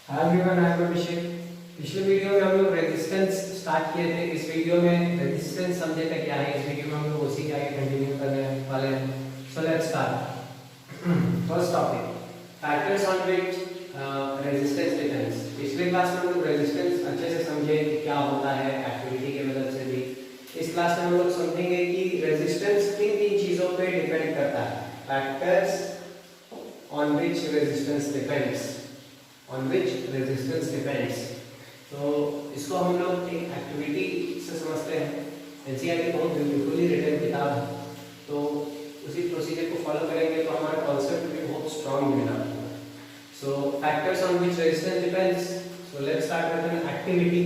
Hi everyone, I am अभिषेक। पिछले video में हम लोग रेजिस्टेंस स्टार्ट किए थे। इस वीडियो में रेजिस्टेंस समझे थे क्या है। इस वीडियो में हम लोग उसी के आगे कंटिन्यू करने वाले हैं। So let's start. First topic, factors on which resistance depends. पिछले क्लास में हम लोग रेजिस्टेंस अच्छे से समझे कि क्या होता है, एक्टिविटी के मदद से भी। इस क्लास में हम लोग समझेंगे कि रेजिस्टेंस किन किन चीजों पे डिपेंड करता है। Factors on which resistance depends, on which resistance depends। तो इसको हम लोग एक एक्टिविटी से समझते हैं। एनसीईआरटी बहुत ब्यूटीफुली रिटन किताब है, तो उसी प्रोसीजर को फॉलो करेंगे तो हमारा कॉन्सेप्ट भी बहुत स्ट्रांग मिला। सो factors on which resistance depends, so let's start with an activity।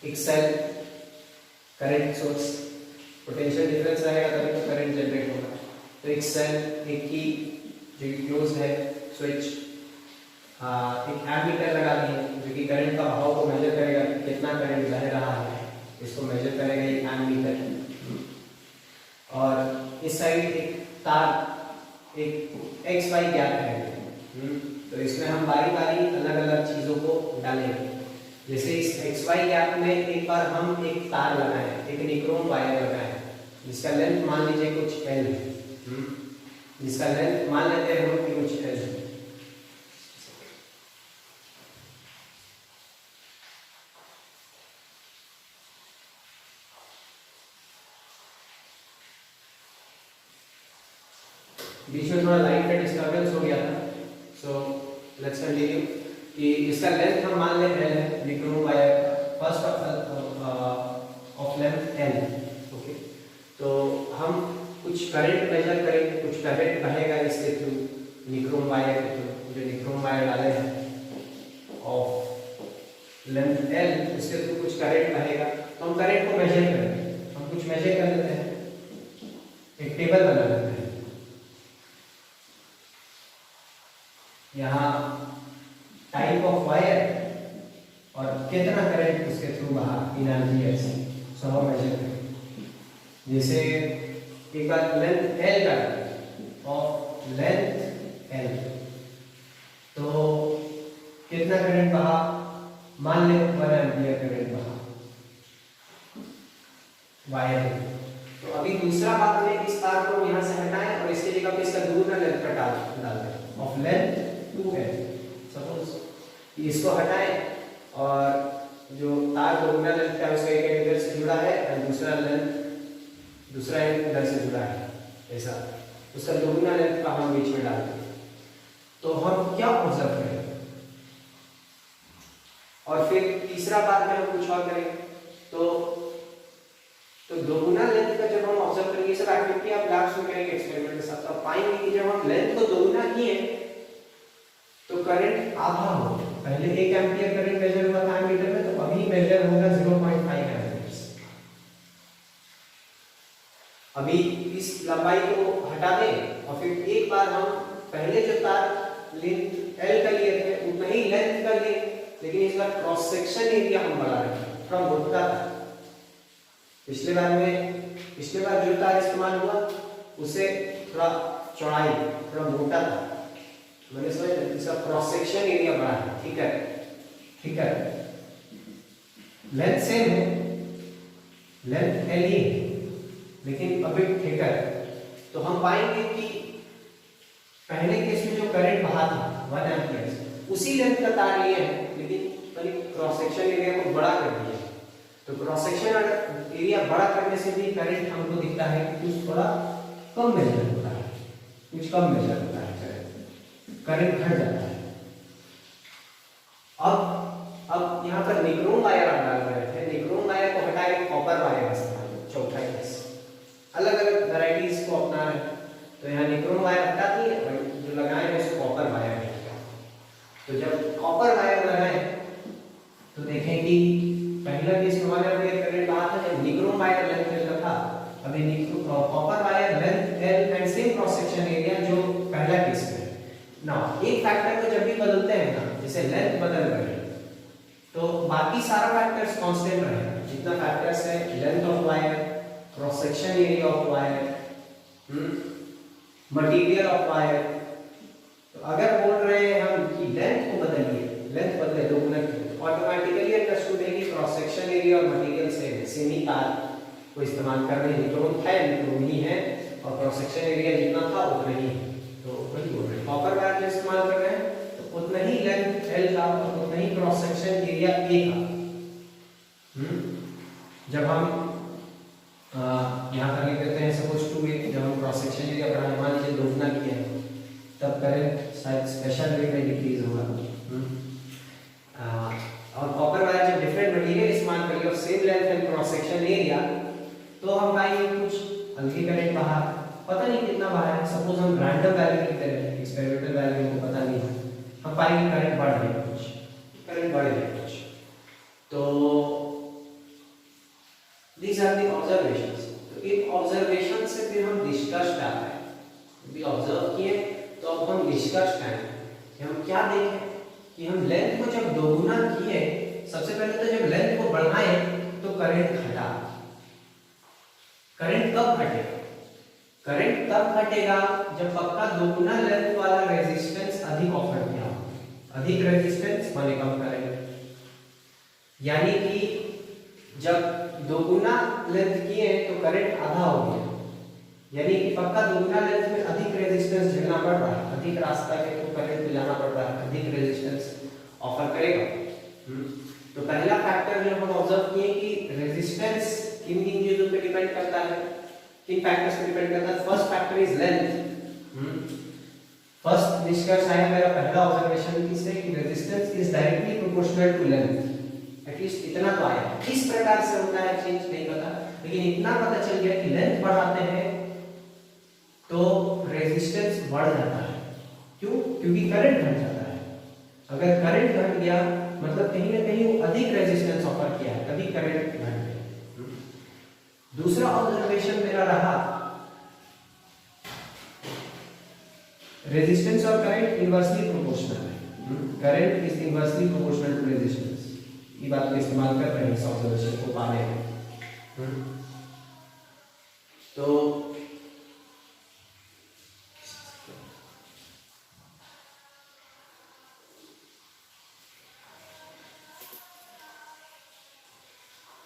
एक cell current source, potential difference रहेगा तभी तो करंट जनरेट होगा। तो एक सेल, एक की जो क्लोज है स्विच, एक एमीटर लगा दिए जो कि करंट का बहाव को मेजर करेगा, कितना करंट बह रहा है इसको मेजर करेगा ये एमीटर। और इस साइड एक तार, एक एक्स वाई गैप है। तो इसमें हम बारी बारी अलग अलग चीजों को डालेंगे। जैसे इस एक्स वाई गैप में एक बार हम एक तार लगाएं, एक निक्रोम वायर लगाएं जिसका लेंथ मान लीजिए कुछ L है। जिसका लेंथ मान लेते हैं हम कि कुछ L है। बीच में थोड़ा लाइट का डिस्टर्बेंस हो गया था। सो लेट्स कंटिन्यू कि इसका लेंथ हम मान लेते हैं nichrome wire first of length L। Okay, तो हम कुछ करंट मेजर करेंगे, कुछ करंट बहेगा इसके थ्रू, निक्रोम वायर के थ्रू। जो निक्रोम वायर डाले हैं ऑफ लेंथ L उसके थ्रू कुछ करंट बहेगा, तो हम करंट को मेजर करेंगे। हम कुछ मेजर कर लेते हैं, एक टेबल बना लेते हैं। यहाँ टाइप ऑफ वायर और कितना करंट उसके थ्रू बहा, एनर्जी ऐसे सो हम मेजर करेंगे। जैसे एक बार लेंथ L का ऑफ लेंथ L, तो कितना करंट बहा, मान ले 1 एम्पियर करंट बहा वायर। तो अभी दूसरा बात में इस तार को यहां से हटाएं और इसके जगह पे इसका दूसरा लेंथ का डाल दें ऑफ लेंथ 2L। सपोज इसको हटाएं और जो तार दोगुना लेंथ का उसका एक एंड इधर से जुड़ा है और दूसरा लेंथ दूसरा एंड इधर से जुड़ा है, ऐसा उसका दोगुना लेंथ का हम बीच में डाल दें। तो हम क्या ऑब्जर्व करेंगे। और फिर तीसरा बात में हम कुछ और करेंगे। तो दोगुना लेंथ का जब हम ऑब्जर्व करेंगे, ये सब एक्टिविटी आप लैब्स में करेंगे एक्सपेरिमेंट के साथ, तो आप पाएंगे कि जब हम लेंथ को दोगुना किए तो करंट आधा हो। पहले 1 एम्पियर करंट मेजर हुआ था एमीटर में, तो अभी मेजर होगा 0.5 एम्पियर। अभी इस लंबाई को हटा दें और फिर एक बार हम पहले जो तार लेंथ L का लिए थे उतना ही लेंथ का लिए, लेकिन इस बार क्रॉस सेक्शन एरिया हम बढ़ा रहे हैं। थोड़ा मोटा था पिछले बार जो तार इस्तेमाल हुआ उसे थोड़ा चौड़ाई थोड़ा मोटा था, मैंने समझा इसका क्रॉस सेक्शन एरिया बढ़ा है। ठीक है, लेंथ सेम है, लेंथ L ही है लेकिन अभी थिकर। तो हम पाएंगे कि पहले केस में जो करंट बहा था 1 एम्पियर उसी लेंथ का तार लिए है, लेकिन क्रॉस सेक्शन एरिया को बड़ा कर दिया। तो क्रॉस सेक्शन एरिया बड़ा करने से भी करंट हमको दिखता है कि कुछ थोड़ा कम मेजर होता है, कुछ कम मेजर होता है, करंट घट जाता है। अब यहाँ पर निक्रोम वायर आप डाल रहे थे, निक्रोम वायर को हटा के कॉपर वायर इस्तेमाल, चौथा केस अलग अलग वैरायटीज को अपना रहे। तो यहाँ निक्रोम वायर हटा दिए और जो लगाए हैं उसको कॉपर वायर है। तो जब कॉपर वायर लगाए तो देखें कि पहला केस में 1 एम्पियर करंट बहा था जब निक्रोम वायर लेंथ L का था। अभी copper wire length L and same cross section area जो पहला केस में। नाउ एक फैक्टर को जब भी बदलते हैं ना, जैसे लेंथ बदल रही है तो बाकी सारा फैक्टर्स कांस्टेंट रहेगा। जितना फैक्टर्स है length of wire, cross section area of wire, material of wire, अगर बोल रहे हैं हम कि लेंथ को बदलिए, लेंथ बदले दोगुना की, ऑटोमेटिकली अंडरस्टूड है कि क्रॉस सेक्शन एरिया और मटेरियल सेम है, सेम ही तार को इस्तेमाल कर रहे हैं, तुरंत है तो वही है और क्रॉस सेक्शन एरिया जितना था उतना ही है, तो वही बोल रहे हैं। कॉपर वायर जो इस्तेमाल कर रहे हैं तो उतना ही लेंथ एल का और उतना ही क्रॉस सेक्शन एरिया ए का। जब हम यहाँ पर लिख देते हैं सपोज 2a, जब हम क्रॉस सेक्शन एरिया बढ़ाने, मान लीजिए दोगुना किया है, तब करंट शायद स्पेशल वे में डिक्रीज होगा। और कॉपर वायर जब डिफरेंट मटेरियल इस्तेमाल करिए और same length and cross section area, तो हम पाएंगे कुछ अलग करंट बाहर, पता नहीं कितना बाहर है, सपोज हम रैंडम वैल्यू लिखते हैं, एक्सपेरिमेंटल वैल्यू हमको पता नहीं है, हम पाएंगे करंट बढ़ रही है कुछ, करंट बढ़ रही है कुछ। तो these are the observations। तो इन ऑब्जर्वेशन से फिर हम निष्कर्ष पे आते हैं। भी ऑब्जर्व किए तो अब हम निष्कर्ष पे आए कि हम क्या देखें कि हम लेंथ को जब दोगुना किए, सबसे पहले तो जब लेंथ को बढ़ाए तो करंट घटा। करंट कब घटेगा? करंट तब घटेगा जब पक्का दोगुना लेंथ वाला रेजिस्टेंस अधिक ऑफर किया हो, अधिक रेजिस्टेंस माने कम करंट, यानी कि जब दोगुना लेंथ किए तो करंट आधा हो गया, यानी कि पक्का दोगुना लेंथ में अधिक रेजिस्टेंस झेलना पड़ रहा है, अधिक रास्ता के तो करंट मिलाना पड़ रहा है, अधिक रेजिस्टेंस ऑफर करेगा। तो पहला फैक्टर जो हम ऑब्जर्व किए कि रेजिस्टेंस किन किन चीजों पे डिपेंड करता है, किन फैक्टर्स पे डिपेंड करता है। First factor is length. First निष्कर्ष आया मेरा पहला ऑब्जर्वेशन की से कि resistance is directly proportional to length. At least इतना तो आया, किस प्रकार से होता है चेंज नहीं पता, लेकिन इतना पता चल गया कि लेंथ बढ़ाते हैं तो रेजिस्टेंस बढ़ जाता है। क्यों? क्योंकि करंट घट जाता है। अगर करंट घट गया मतलब कहीं ना कहीं वो अधिक रेजिस्टेंस ऑफर किया है, तभी करंट घट गया। दूसरा ऑब्जर्वेशन मेरा रहा रेजिस्टेंस और करंट इनवर्सली प्रोपोर्शनल है। Current is inversely proportional to resistance, ये बात को इस्तेमाल कर रहे हैं इस ऑब्जर्वेशन को पाने में। तो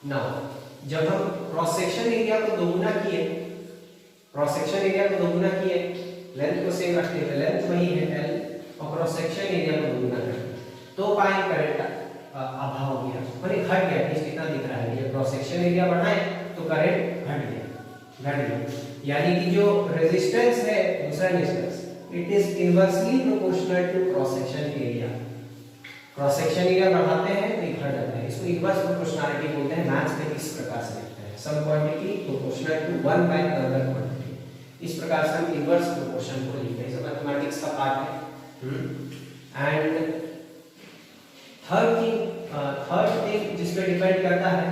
ना जब हम क्रॉस सेक्शन एरिया को दोगुना किए, क्रॉस सेक्शन एरिया को दोगुना किए, लेंथ को सेम रखते हैं, लेंथ वही है एल, और क्रॉस सेक्शन एरिया को दोगुना करते तो पाए करंट आधा हो गया, पर घट गया, कितना दिख रहा है, ये क्रॉस सेक्शन एरिया बढ़ाए तो करंट घट गया, यानी कि जो रेजिस्टेंस है, दूसरा resistance, it is inversely proportional to cross section area. Cross section area बढ़ाते हैं तो घट जाता है, इसको इनवर्स प्रोपोर्शनलिटी बोलते हैं। मैथ्स में इस प्रकार से लिखते हैं, some quantity proportional to 1 by another quantity, इस प्रकार से हम इनवर्स प्रोपोर्शन को लिखते हैं। ये मैथमेटिक्स का पार्ट है। एंड थर्ड थिंग जिस पे डिपेंड करता है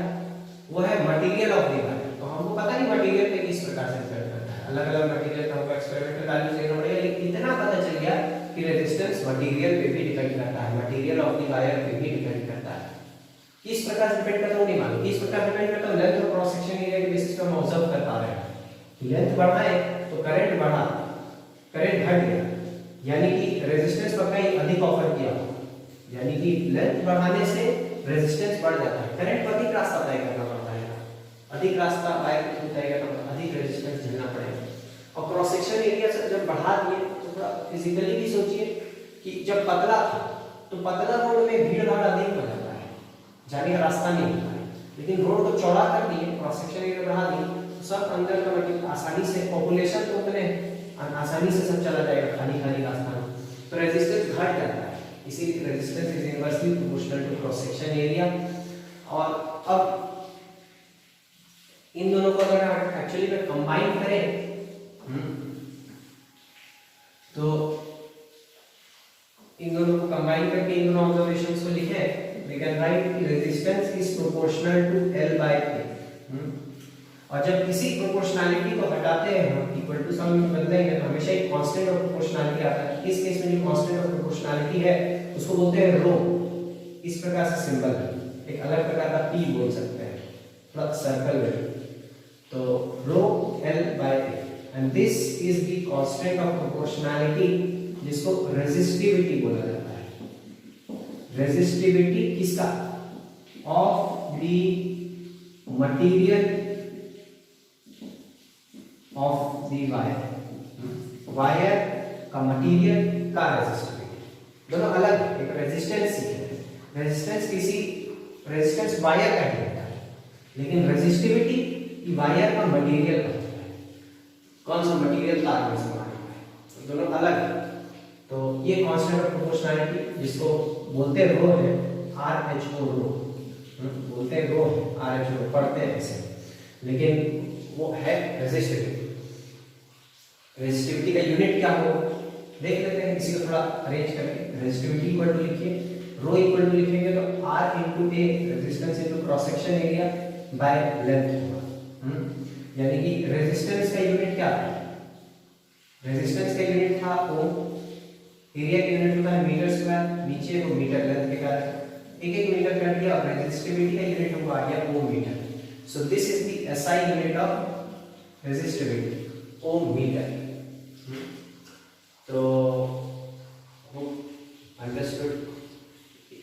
वो है मटेरियल ऑफ द वायर। तो हमको पता नहीं मटेरियल पे किस प्रकार से डिपेंड करता है, अलग अलग मटेरियल का हमको एक्सपेरिमेंटल वैल्यू लेना पड़ेगा, लेकिन इतना पता चल गया कि रेजिस्टेंस मटेरियल पे भी डिपेंड करता है, मटेरियल ऑफ द वायर पे भी डिपेंड करता है। किस प्रकार से डिपेंड करता है वो नहीं मालूम, किस प्रकार डिपेंड करता है लेंथ और क्रॉस सेक्शन एरिया के बेसिस पे हम ऑब्जर्व कर पा रहे हैं। लेंथ बढ़ाए तो करंट बढ़ा, करंट घट गया, यानी कि रेजिस्टेंस पक्का ही अधिक ऑफर किया, यानी कि लेंथ बढ़ाने से रेजिस्टेंस बढ़ जाता है, करंट अधिक रास्ता तय करना पड़ता है, अधिक रास्ता वायर को तय करना, अधिक रेजिस्टेंस झेलना पड़ेगा। और क्रॉस सेक्शन एरिया से जब बढ़ा दिए तो थोड़ा फिजिकली भी सोचिए कि जब पतला था तो पतला रोड में भीड़ भाड़ अधिक हो जाता है, जाने का रास्ता नहीं होता है, लेकिन रोड को चौड़ा कर दिए, क्रॉस सेक्शन एरिया बढ़ा दिए तो सब अंदर का मतलब आसानी से, पॉपुलेशन तो उतने आसानी से सब चला जाएगा खाली खाली रास्ता में, तो रेजिस्टेंस घट जाता है, इसीलिए resistance is inversely proportional to cross section area. और अब इन दोनों को अगर एक्चुअली में कंबाइन करें तो इन दोनों को कंबाइन करके इन दोनों ऑब्जर्वेशंस को लिखें, we can write resistance is proportional to L by A। और जब किसी प्रोपोर्शनैलिटी को हटाते हैं हम इक्वल टू सम में बदलेंगे तो हमेशा एक कांस्टेंट ऑफ प्रोपोर्शनैलिटी आता है। इस केस में जो कांस्टेंट ऑफ प्रोपोर्शनैलिटी है उसको बोलते हैं रो, इस प्रकार से सिंबल है, एक अलग प्रकार का P बोल सकते हैं, फ्लक्स सर्कल में, तो रो L by A, and this is the constant of proportionality जिसको रेजिस्टिविटी बोला जाता है। रेजिस्टिविटी किसका? Of the material of the wire. Wire का मटेरियल का रेजिस्टिविटी, दोनों अलग है। एक रेजिस्टेंस सीखे, रेजिस्टेंस वायर का ही होता है, लेकिन रेजिस्टिविटी वायर का मटेरियल का होता है। कौन सा मटेरियल तार में इस्तेमाल होता है, दोनों अलग है। तो ये कांस्टेंट ऑफ प्रोपोर्शनैलिटी जिसको बोलते रो है, RHO रो बोलते हैं, रो है RHO पढ़ते हैं ऐसे, लेकिन वो है रेजिस्टिविटी। रेजिस्टिविटी का यूनिट क्या हो देख लेते हैं, इसी को थोड़ा अरेंज करके। रेजिस्टिविटी इक्वल टू लिखिए, रो इक्वल टू लिखेंगे तो R into A resistance into cross section area by length होगा। यानी कि रेजिस्टेंस का यूनिट क्या था? रेजिस्टेंस का यूनिट था ओम, एरिया का यूनिट होता है मीटर स्क्वायर, नीचे वो मीटर लेंथ के कारण एक एक मीटर कर दिया, और रेजिस्टिविटी का यूनिट हमको आ गया ohm meter. So this is the SI unit of resistivity, ohm meter. तो अंडरस्टूड,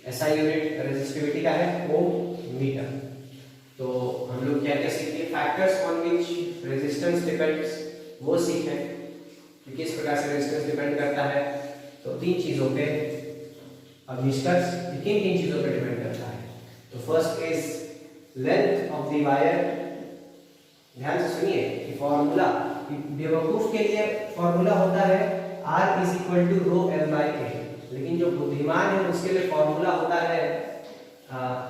एसआई यूनिट रेजिस्टिविटी का है ओम मीटर। तो हम लोग क्या क्या सीखे? Factors on which resistance depends, वो सीखे कि किस प्रकार से रेजिस्टेंस डिपेंड करता है। तो तीन चीजों पे, अब निष्कर्ष किन किन चीजों पे डिपेंड करता है? तो first is length of the wire. ध्यान से सुनिए कि फॉर्मूला, बेवकूफ के लिए फॉर्मूला होता है R is equal to rho L by A, लेकिन जो बुद्धिमान है उसके लिए फॉर्मूला होता है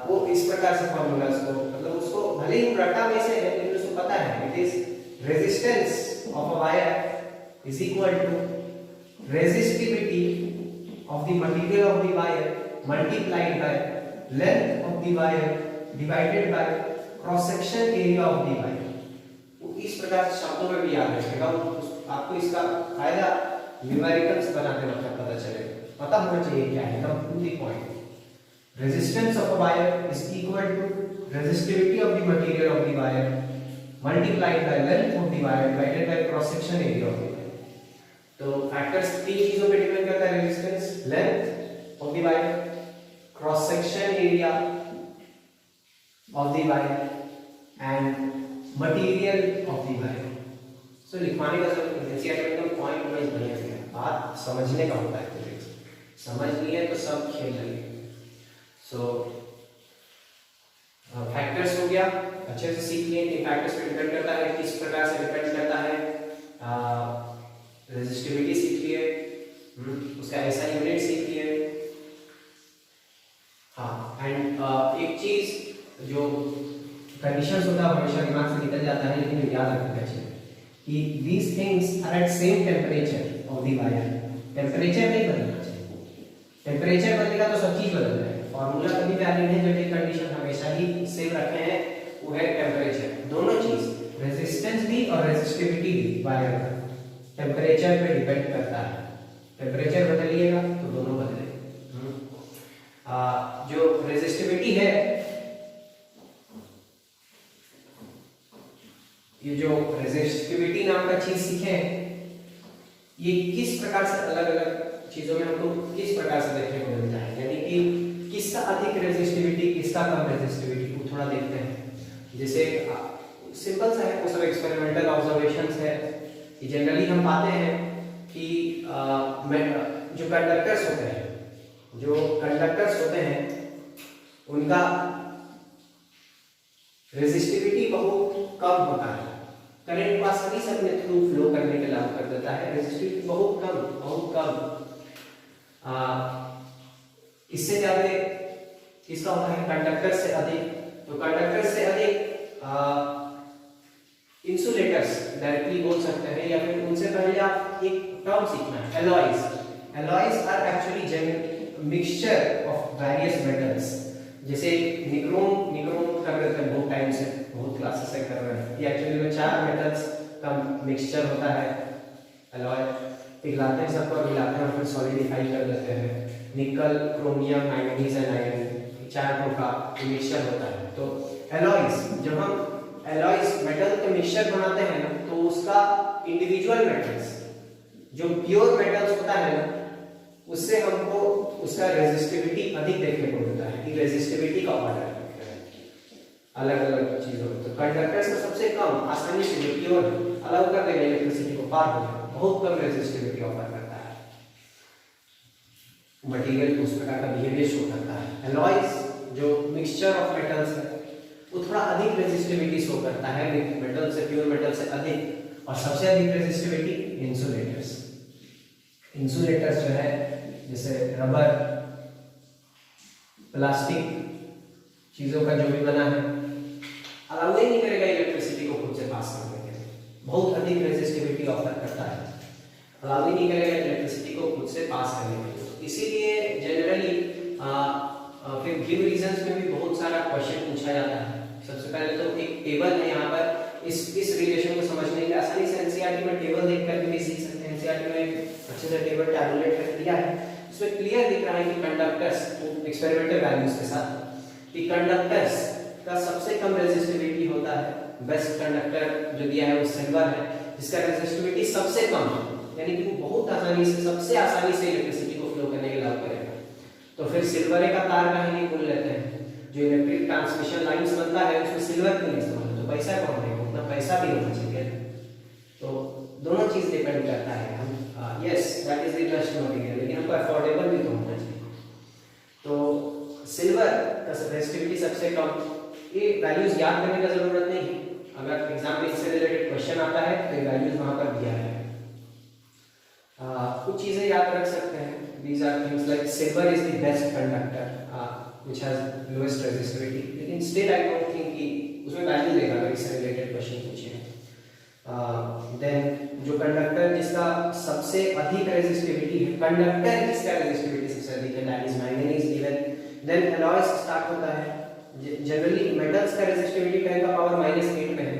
वो इस प्रकार से फॉर्मूला, मतलब उसको भले ही रटा में से है लेकिन उसको पता है it is resistance of a wire is equal to resistivity of the material of the wire multiplied by length of the wire divided by cross section area of the wire। तो इस प्रकार से शब्दों में भी याद रखिएगा, आपको इसका फायदा न्यूमेरिकल्स बनाते वक्त पता चलेगा, पता होना चाहिए क्या है एकदम to the point. Resistance of a wire is equal to resistivity of the material of the wire multiplied by length of the wire divided by cross section area of the wire. तो factors तीन चीजों पे depend करता है, resistance, length of the wire, cross section area of the wire and material of the wire. So लिखवाने का सब एकदम पॉइंट वाइज बढ़िया है, बात समझने का होता है, समझ नहीं है तो सब खेल रही। सो फैक्टर्स हो गया, अच्छे से सीख लिए कि फैक्टर्स पे डिपेंड करता है, किस प्रकार से डिपेंड करता है। रेजिस्टिविटी सीख लिए, उसका ऐसा यूनिट सीख लिए। हाँ, एंड एक चीज जो कंडीशंस होता है हमेशा दिमाग से निकल जाता है, लेकिन याद रखना चाहिए कि these things are at same temperature of the wire। Temperature नहीं बदलना चाहिए, टेम्परेचर बदलेगा तो सब चीज बदल जाएगा। फॉर्मूला कभी वैलिड है जब एक कंडीशन हमेशा ही सेम रखे हैं, वो है टेम्परेचर। दोनों चीज, रेजिस्टेंस भी और रेजिस्टिविटी भी वायर का टेम्परेचर पे डिपेंड करता है। टेम्परेचर बदलिएगा तो दोनों बदलेंगे। जो रेजिस्टिविटी है, ये जो रेजिस्टिविटी नाम का चीज सीखे, ये किस प्रकार से अलग अलग चीजों में हमको किस प्रकार से देखने को मिलता है, यानी कि किसका अधिक रेजिस्टिविटी किसका कम रेजिस्टिविटी, वो थोड़ा देखते हैं। जैसे सिंपल सा है, वो सब एक्सपेरिमेंटल ऑब्जर्वेशंस है कि जनरली हम पाते हैं कि जो कंडक्टर्स होते हैं उनका रेजिस्टिविटी बहुत कम होता है। करंट पास सभी से अपने थ्रू फ्लो करने के लागू कर देता है, रेजिस्टिविटी बहुत कम। इससे ज्यादा किसका होता है? कंडक्टर से अधिक। तो कंडक्टर से अधिक इंसुलेटर्स डायरेक्टली बोल सकते हैं, या फिर उनसे पहले आप एक टर्म सीखना है, alloys. Alloys are actually mixture of various metals. जैसे निक्रोम कर रहे थे बहुत टाइम से, बहुत क्लासेस से कर रहे हैं, ये एक्चुअली में 4 मेटल्स का मिक्सचर होता है एलॉय। पिघलाते हैं सबको, मिलाते हैं और फिर सॉलिडिफाई कर देते हैं। निकल, क्रोमियम, मैंगनीज एंड आयरन, 4 का मिक्सचर होता है। तो एलॉयज, जब हम एलॉयज मेटल के मिक्सचर बनाते हैं ना, तो उसका इंडिविजुअल मेटल्स, जो प्योर मेटल्स होता है ना, उससे हमको उसका रेजिस्टिविटी अधिक देखने को मिलता है, कि रेजिस्टिविटी का ऑर्डर अलग अलग चीजों में। तो कंडक्टर्स का सबसे कम आसानी से जो प्योर अलाउ कर देगा इलेक्ट्रिसिटी को पार होने, बहुत कम रेजिस्टिविटी ऑफर करता है, मटेरियल उस प्रकार का बिहेवियर शो करता है। एलॉयज जो मिक्सचर ऑफ मेटल्स है वो थोड़ा अधिक रेजिस्टिविटी शो करता है मेटल से, प्योर मेटल से अधिक। और सबसे अधिक रेजिस्टिविटी इंसुलेटर्स, इंसुलेटर्स जो है जैसे रबर, प्लास्टिक चीजों का जो भी बना है, अलाउ नहीं करेगा इलेक्ट्रिसिटी को खुद से पास करने के लिए, बहुत अधिक रेजिस्टिविटी ऑफर करता है, अलाउ नहीं करेगा इलेक्ट्रिसिटी को खुद से पास करने के लिए। इसीलिए जनरली फिर गिव रीजंस में भी बहुत सारा क्वेश्चन पूछा जाता है। सबसे पहले तो एक टेबल है यहाँ पर, इस रिलेशन को समझने के लिए आसानी से एनसीईआरटी में टेबल देखकर भी सीख सकते हैं। एनसीईआरटी में अच्छे से टेबल टैबुलेट कर दिया है, इसमें क्लियर दिख रहा है कि कंडक्टर्स एक्सपेरिमेंटल वैल्यूज के साथ कि कंडक्टर्स का सबसे कम रेजिस्टिविटी होता है, बेस्ट कंडक्टर जो दिया है वो सिल्वर है, जिसका रेजिस्टिविटी सबसे कम है, यानी कि वो बहुत आसानी से, सबसे आसानी से इलेक्ट्रिसिटी को फ्लो करने के लिए अलाउ करेगा। तो फिर सिल्वर का तार का ही बोल लेते हैं, जो इलेक्ट्रिक ट्रांसमिशन लाइंस बनता है उसमें सिल्वर क्यों इस्तेमाल, तो पैसा कौन देगा, उतना पैसा भी होना चाहिए। तो दोनों चीज डिपेंड करता है। हम yes that is the best material, लेकिन हमको अफोर्डेबल भी तो होना चाहिए। तो सिल्वर का रेजिस्टिविटी सबसे कम, ये वैल्यूज याद करने का जरूरत नहीं है, अगर एग्जाम में इससे रिलेटेड क्वेश्चन आता है तो ये वैल्यूज वहां पर दिया है। कुछ चीजें याद रख सकते हैं, these are things like silver is the best conductor which has lowest resistivity, लेकिन still I don't think कि उसमें वैल्यू देगा अगर इससे रिलेटेड क्वेश्चन पूछे। देन जो कंडक्टर जिसका सबसे अधिक रेजिस्टिविटी है, कंडक्टर जिसका रेजिस्टिविटी सबसे अधिक है, that is manganese given. Then alloys start होता है, जनरली मेटल्स का रेजिस्टिविटी 10 का पावर -8 में है,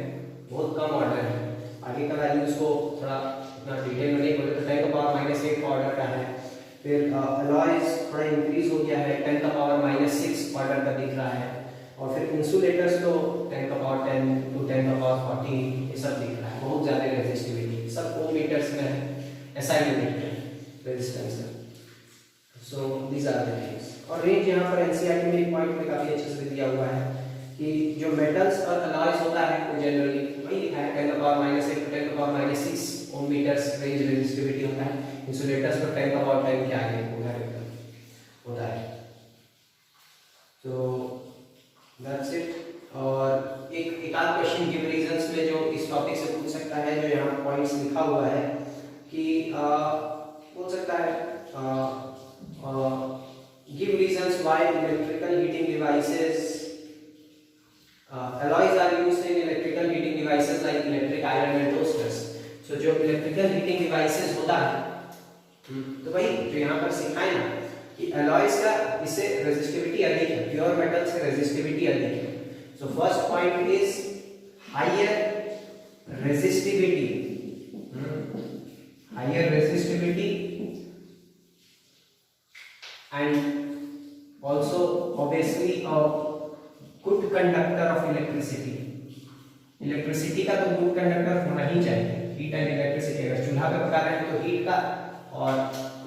बहुत कम ऑर्डर है। आगे का वैल्यूज को थोड़ा इतना डिटेल में नहीं बोले तो 10 का पावर -8 का ऑर्डर का है। फिर एलॉयज थोड़ा इंक्रीज हो गया है, 10 का पावर -6 ऑर्डर का दिख रहा है। और फिर इंसुलेटर्स तो 10 का पावर 10 to 10 का पावर 14 ये सब दिख रहा है, बहुत ज्यादा रेजिस्टिविटी, सब ओम मीटर्स में है, एसआई यूनिट में रेजिस्टेंस है। सो दीस आर द थिंग्स। और रेंज यहाँ पर एनसीईआरटी में एक पॉइंट में काफी अच्छे से दिया हुआ है कि जो मेटल्स और एलॉयज होता है वो जनरली वही लिखा है, 10 का पावर -8 to 10 का पावर -6 ओम मीटर्स रेंज रेजिस्टिविटी होता है। इंसुलेटर्स पर 10 का पावर 10 के आगे होता है। तो दैट्स इट। और एक आध क्वेश्चन गिव रीजंस में जो इस टॉपिक से पूछ सकता है, जो यहाँ पॉइंट्स लिखा हुआ है कि पूछ सकता है give reasons why electrical heating devices alloys are used in electrical heating devices like electric iron and toasters। so जो electrical heating devices होता है तो भाई जो यहाँ पर सिखाए ना कि alloys का इससे रेजिस्टिविटी अधिक है, प्योर मेटल से रेजिस्टिविटी अधिक है। so first point is higher resistivity, higher resistivity and also obviously a good conductor of electricity. Electricity का तो गुड कंडक्टर होना ही चाहिए, हीट एंड इलेक्ट्रिसिटी। अगर चूल्हा पे पका रहे हैं तो हीट का, और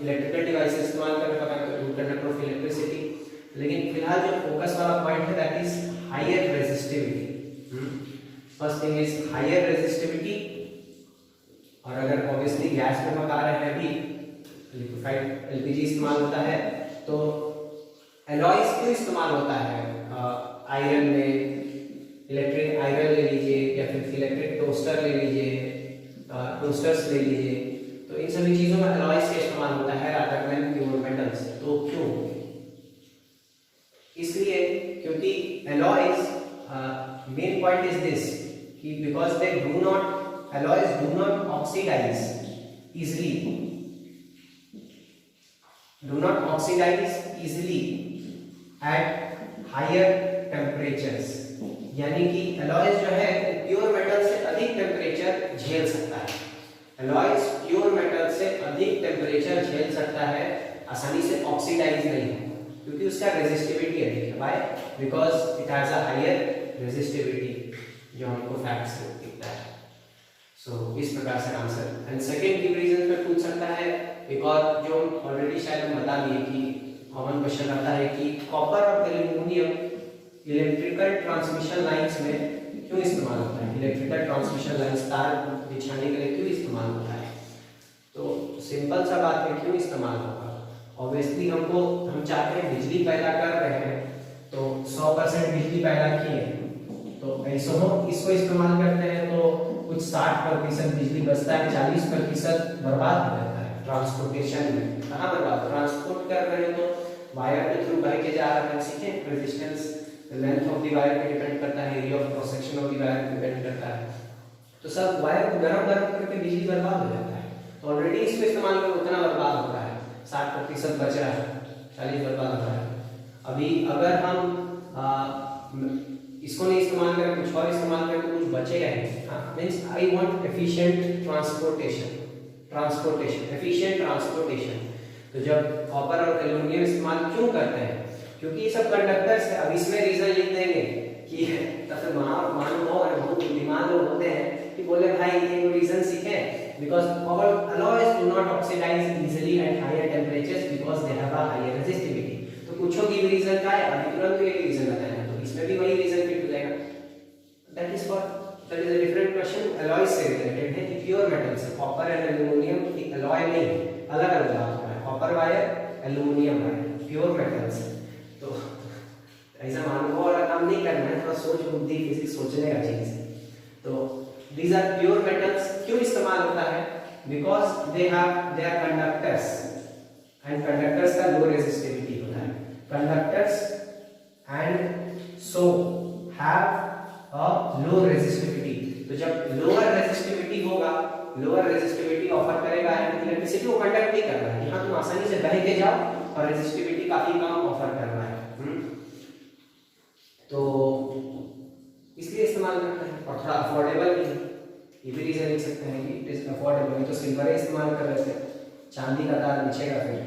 इलेक्ट्रिकल डिवाइस इस्तेमाल कर पका रहे हैं तो गुड कंडक्टर ऑफ इलेक्ट्रिसिटी। लेकिन फिलहाल जो फोकस वाला पॉइंट है that is higher resistivity. First thing is higher resistivity. और अगर ऑब्वियसली गैस पे पका रहे हैं, अभी लिक्विफाइड एलपीजी इस्तेमाल होता है, तो एलॉयज क्यों इस्तेमाल होता है? आयरन में इलेक्ट्रिक आयरन ले लीजिए, या फिर इलेक्ट्रिक टोस्टर ले लीजिए, टोस्टर्स ले लीजिए, तो इन सभी चीजों में एलॉयज का इस्तेमाल होता है रादर देन प्योर मेटल्स। तो क्यों? इसलिए क्योंकि alloys main point is this कि because they do not, alloys do not oxidise easily, do not oxidise easily at higher temperatures. यानी कि एलॉयज जो है प्योर मेटल से अधिक टेम्परेचर झेल सकता है, एलॉयज प्योर मेटल से अधिक टेम्परेचर झेल सकता है, आसानी से ऑक्सीडाइज नहीं है, क्योंकि उसका रेजिस्टिविटी अधिक है। Why? Because it has a higher resistivity, जो हमको फैक्ट से दिखता है। सो इस प्रकार से आंसर। एंड सेकंड की रीजन पे पूछ सकता है एक और, जो ऑलरेडी ऑलरेडी शायद हम बता दिए कि कॉमन क्वेश्चन आता है कि कॉपर और एल्युमिनियम इलेक्ट्रिकल ट्रांसमिशन लाइंस में क्यों इस्तेमाल होता है, इलेक्ट्रिकल ट्रांसमिशन लाइंस तार बिछाने के लिए क्यों इस्तेमाल होता है। तो सिंपल सा बात है, क्यों इस्तेमाल होगा। ऑब्वियसली हम चाहते हैं बिजली पैदा कर रहे हैं, तो 100% बिजली पैदा किए तो ऐसा हो इसको इस्तेमाल करते हैं तो कुछ 60% बिजली बचता है, 40% बर्बाद हो जाता है ट्रांसपोर्टेशन में। कहाँ बर्बाद, ट्रांसपोर्ट कर रहे हैं तो वायर के थ्रू बह के जा रहा है, सीखे resistance length of the wire पे डिपेंड करता है, area of cross section of the wire पे डिपेंड करता है। तो सब वायर को गरम करके बिजली बर्बाद हो जाता है। तो ऑलरेडी इसको इस्तेमाल करके उतना बर्बाद हो रहा है, 60% बच रहा है, 40 बर्बाद हो रहा है। अभी अगर हम इसको नहीं इस्तेमाल करें, कुछ और इस्तेमाल करें तो कुछ बचेगा ही। हाँ, means I want efficient transportation, efficient transportation. तो जब कॉपर और एल्युमिनियम इस्तेमाल क्यों करते हैं, क्योंकि ये सब कंडक्टर्स है। अब इसमें रीजन लिख देंगे कि तब महानुभाव और बहुत बुद्धिमान लोग होते हैं कि बोले भाई ये रीजन सीखे, because our alloys do not oxidize easily at higher temperatures because they have a higher resistivity। तो पूछो कि रीजन क्या है, अभी तुरंत ये रीजन बताया, तो इसमें भी वही रीजन फिट हो जाएगा। That is a different question, alloy से रिलेटेड है कि प्योर मेटल से कॉपर एंड एल्युमिनियम की अलॉय नहीं, अलग-अलग बात है, copper wire aluminium wire pure metal से। तो ऐसा मानव वाला काम नहीं करना है, थोड़ा सोच बुद्धि फिजिक्स सोचने का चीज है। तो these are pure metals, क्यों इस्तेमाल होता है, because they are conductors and conductors का low resistivity होता है, conductors and so have a low resistivity। तो जब lower resistivity होगा, lower resistivity ऑफर करेगा एंड इलेक्ट्रिसिटी को कंडक्ट नहीं कर रहा है, यहाँ तुम आसानी से बह के जाओ और रेजिस्टिविटी काफी कम ऑफर कर रहा है। तो इसलिए इस्तेमाल करते हैं और थोड़ा अफोर्डेबल भी है, ये भी रीजन लिख सकते हैं कि इट इज अफोर्डेबल। तो सिल्वर इस्तेमाल कर रहे थे, चांदी का तार बिछेगा फिर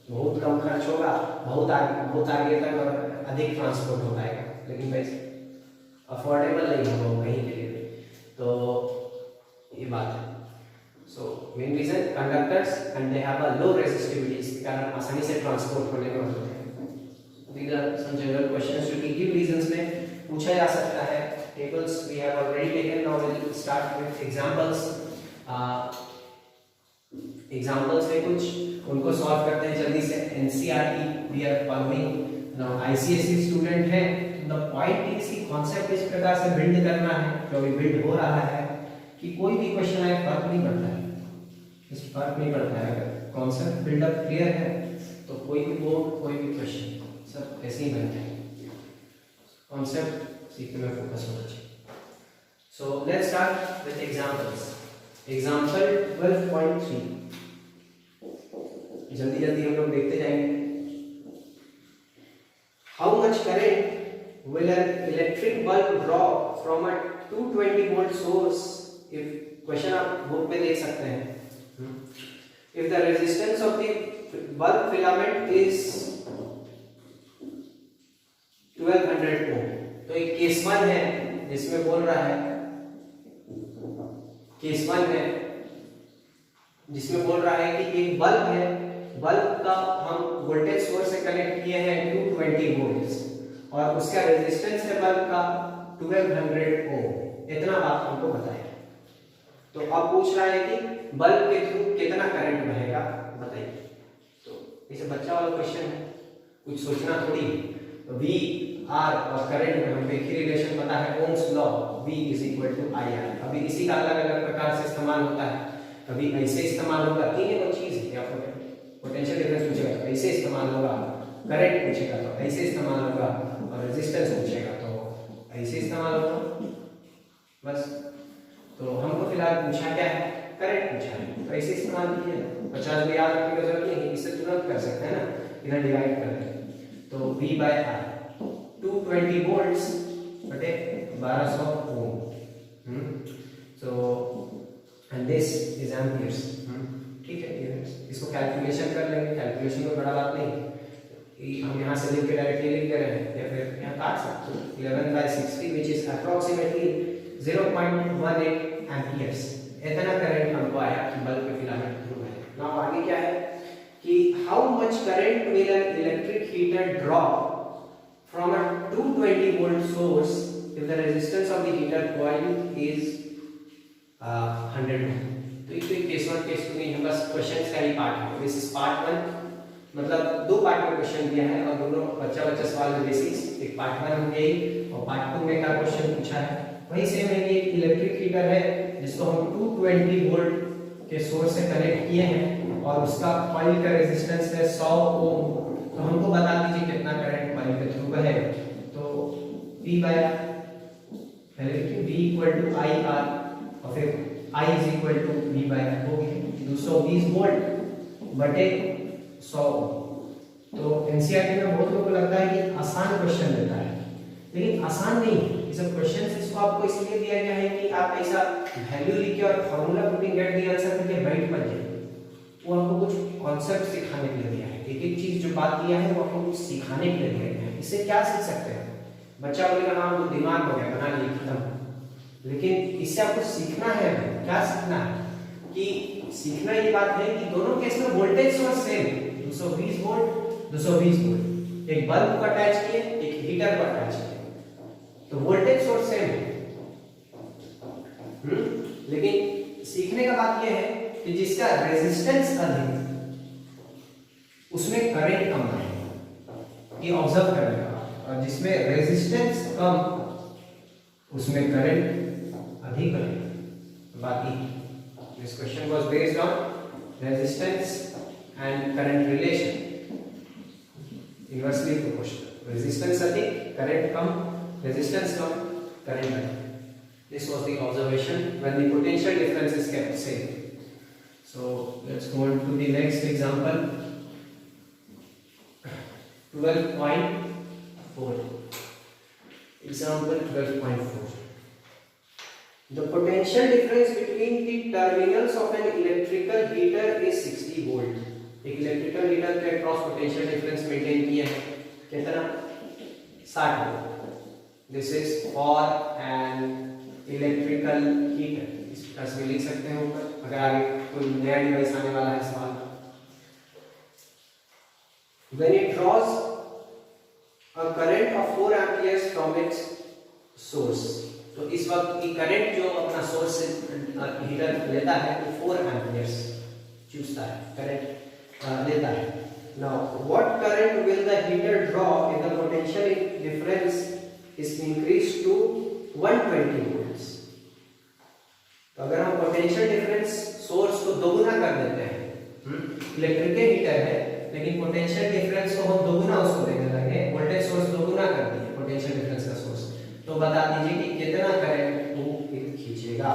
बहुत कम खर्च होगा, बहुत आगे तक और अधिक ट्रांसपोर्ट हो पाएगा, लेकिन वैसे अफोर्डेबल नहीं होगा कहीं के लिए। तो ये बात है। So main reason conductors and they have a low resistivity, इसके कारण आसानी से ट्रांसपोर्ट होने में होते हैं। These are some general questions जो कि गिव रीजंस में पूछा जा सकता है। Tables we have already taken, now we'll start with examples। Examples में कुछ उनको सॉल्व करते हैं जल्दी से। NCERT we are following, now ICSE student है, the point is कि कॉन्सेप्ट इस प्रकार से बिल्ड करना है जो अभी बिल्ड हो रहा है कि कोई भी क्वेश्चन आए फर्क नहीं पड़ता है, इस फर्क नहीं पड़ता है। अगर कॉन्सेप्ट बिल्डअप क्लियर है तो कोई भी बोर्ड कोई भी क्वेश्चन सब ऐसे ही बनते हैं, कॉन्सेप्ट सीखने में फोकस होना चाहिए। So let's start with examples. Example 12.3 जल्दी हम लोग देखते जाएंगे। How much current will an electric bulb draw from a 220 volt source if, question आप बुक में देख सकते हैं, if the resistance of the bulb filament is 1200 ओम। तो एक केस 1 है जिसमें बोल रहा है, केस 1 है जिसमें बोल रहा है कि एक बल्ब है, बल्ब का हम वोल्टेज सोर्स से कनेक्ट किए हैं 220 वोल्ट और उसका रेजिस्टेंस है बल्ब का 1200 ओम। इतना बात हमको बताया। तो अब पूछ रहा है कि बल्ब के थ्रू कितना करंट बहेगा बताइए। तो इसे बच्चा वाला क्वेश्चन है, कुछ सोचना थोड़ी। तो V R और करंट में हमको एक ही रिलेशन पता है, Ohm's law, V is equal to I R. अभी इसी का अलग अलग प्रकार से इस्तेमाल होता है, कभी ऐसे इस्तेमाल होगा, तीन वो चीज है, या पोटेंशियल डिफरेंस पूछेगा तो ऐसे इस्तेमाल होगा, करंट पूछेगा तो ऐसे इस्तेमाल होगा, और रेजिस्टेंस पूछेगा तो ऐसे इस्तेमाल होगा, बस। तो हमको फिलहाल पूछा क्या है, करंट पूछा है, तो ऐसे इस्तेमाल किया। 50 भी याद रखने की जरूरत नहीं, इससे तुरंत कर सकते हैं ना, इधर डिवाइड कर दें। तो V by R 220 वोल्ट्स बटे 1200 ohm. So and this is amperes. ठीक है, इसको कैलकुलेशन कर लेंगे, कैलकुलेशन में बड़ा बात नहीं, हम यहाँ से लिख के डायरेक्टली लिख दे रहे हैं, या फिर यहाँ काट सकते हैं। 11/60 which is approximately 0.18 एम्पियर्स। इतना करंट हमको आया कि बल्ब के फिलामेंट थ्रू है। नाउ आगे क्या है कि how much current will an electric heater draw from a 220 volt source if the resistance of the heater coil is 100 ohm? तो ये केस 1 केस 2 नहीं है, बस क्वेश्चंस का ही पार्ट है। दिस इज पार्ट 1, मतलब दो पार्ट में क्वेश्चन दिया है और दोनों बच्चा सवाल में बेसिक्स, एक पार्ट 1 हो गई और पार्ट 2 में क्या क्वेश्चन पूछा है वही सेम है कि एक इलेक्ट्रिक हीटर है जिसको हम 220 वोल्ट के सोर्स से कनेक्ट किए हैं और उसका कॉइल का रेजिस्टेंस है 100 ओम। तो हमको बता दीजिए कितना करंट कॉइल के थ्रू बहेगा। तो V बाय R, पहले लिखिए V equal to I R और फिर I is equal to V by R हो गया 220 वोल्ट बटे 100 ओम। तो एनसीईआरटी में बहुत लोगों को लगता है कि आसान क्वेश्चन देता है, लेकिन आसान नहीं है ये सब क्वेश्चंस। इसको आपको इसलिए दिया गया है कि आप ऐसा वैल्यू लिख के और formula putting get the answer करके बैठ मत जाइए। वो आपको कुछ कॉन्सेप्ट सिखाने के लिए दिया है, एक एक चीज जो बात दिया है वो आपको कुछ सिखाने के लिए दिया गया है। इससे क्या सीख सकते हैं? बच्चा बोलेगा हाँ वो दिमाग हो गया बना लिए खत्म, लेकिन इससे आपको सीखना है। क्या सीखना है कि सीखना ये बात है कि दोनों केस में voltage source same 220 volt 220 volt, एक बल्ब को अटैच किए एक हीटर को अटैच किए तो वोल्टेज सोर्स सेम है। लेकिन सीखने का बात यह है कि जिसका रेजिस्टेंस अधिक उसमें करंट कम है, ये ऑब्जर्व करने का, और जिसमें रेजिस्टेंस कम उसमें करंट अधिक है। बाकी this question was based on resistance and current relation, inversely proportional. Resistance अधिक करंट कम, resistance कम current अधिक। This was the observation when the potential difference is kept same. So let's go on to the next example. 12.4. Example 12.4. The potential difference between the terminals of an electrical heater is 60 volt. एक electrical heater के cross potential difference maintain किया है कितना 60 volt. This is for an electrical heater. इस प्रकार से लिख सकते हैं ऊपर, अगर आगे कोई नया डिवाइस आने वाला है सवाल। When it draws a current of 4 amperes from its source, तो इस वक्त ये करंट जो अपना सोर्स से हीटर लेता है वो 4 amperes चूसता है, करंट लेता है। Now what current will the heater draw if the potential difference is increased to 120 volts? तो अगर हम पोटेंशियल डिफरेंस सोर्स को दोगुना कर देते हैं, इलेक्ट्रिक हीटर है लेकिन पोटेंशियल डिफरेंस को हम दोगुना उसको देने लगे, वोल्टेज सोर्स दोगुना कर दिए पोटेंशियल डिफरेंस का सोर्स, तो बता दीजिए कि कितना करंट वो खींचेगा।